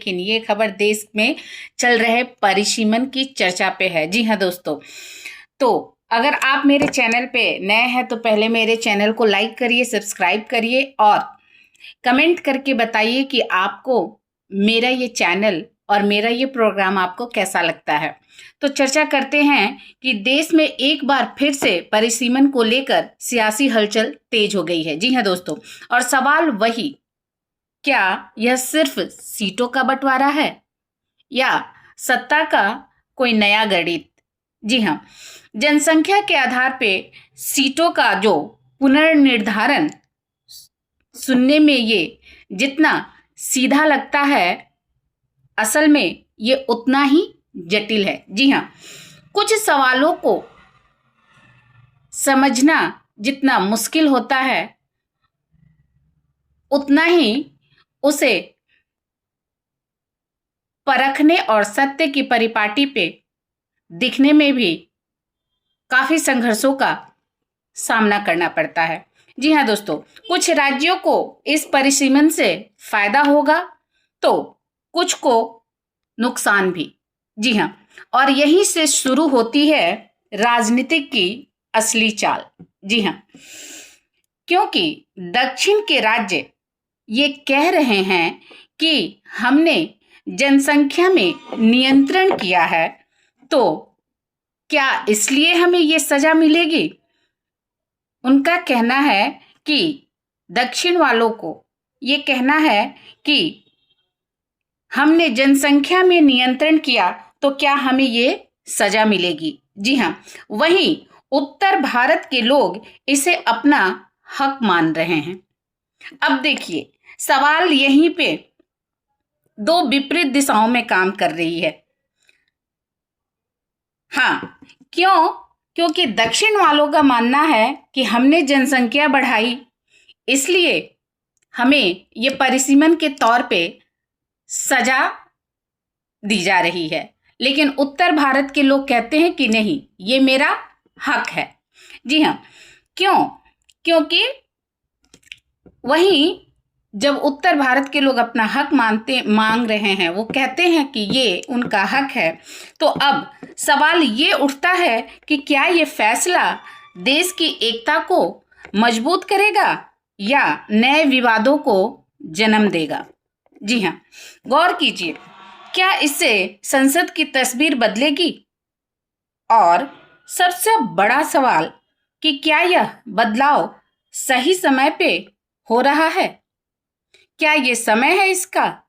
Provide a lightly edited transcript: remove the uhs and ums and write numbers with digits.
लेकिन ये खबर देश में चल रहे परिसीमन की चर्चा पे है। जी हाँ दोस्तों, तो अगर आप मेरे चैनल पे नए हैं तो पहले मेरे चैनल को लाइक करिए, सब्सक्राइब करिए और कमेंट करके बताइए कि आपको मेरा ये चैनल और मेरा ये प्रोग्राम आपको कैसा लगता है। तो चर्चा करते हैं कि देश में एक बार फिर से परिसीमन को लेकर सियासी हलचल तेज हो गई है। जी हाँ दोस्तों, और सवाल वही, क्या यह सिर्फ सीटों का बंटवारा है या सत्ता का कोई नया गणित? जी हाँ, जनसंख्या के आधार पे सीटों का जो पुनर्निर्धारण सुनने में ये जितना सीधा लगता है, असल में ये उतना ही जटिल है। जी हाँ, कुछ सवालों को समझना जितना मुश्किल होता है, उतना ही उसे परखने और सत्य की परिपाटी पे दिखने में भी काफी संघर्षों का सामना करना पड़ता है। जी हाँ दोस्तों, कुछ राज्यों को इस परिसीमन से फायदा होगा तो कुछ को नुकसान भी। जी हाँ, और यहीं से शुरू होती है राजनीतिक की असली चाल। जी हाँ, क्योंकि दक्षिण के राज्य ये कह रहे हैं कि हमने जनसंख्या में नियंत्रण किया है, तो क्या इसलिए हमें ये सजा मिलेगी? उनका कहना है कि दक्षिण वालों को ये कहना है कि हमने जनसंख्या में नियंत्रण किया तो क्या हमें ये सजा मिलेगी। जी हाँ, वहीं उत्तर भारत के लोग इसे अपना हक मान रहे हैं। अब देखिए, सवाल यहीं पे दो विपरीत दिशाओं में काम कर रही है। हाँ, क्योंकि दक्षिण वालों का मानना है कि हमने जनसंख्या बढ़ाई, इसलिए हमें ये परिसीमन के तौर पे सजा दी जा रही है। लेकिन उत्तर भारत के लोग कहते हैं कि नहीं, ये मेरा हक है। जी हाँ, क्योंकि वहीं जब उत्तर भारत के लोग अपना हक मांग रहे हैं, वो कहते हैं कि ये उनका हक है, तो अब सवाल ये उठता है कि क्या ये फैसला देश की एकता को मजबूत करेगा या नए विवादों को जन्म देगा। जी हाँ, गौर कीजिए, क्या इससे संसद की तस्वीर बदलेगी? और सबसे बड़ा सवाल कि क्या यह बदलाव सही समय पे हो रहा है? क्या ये समय है इसका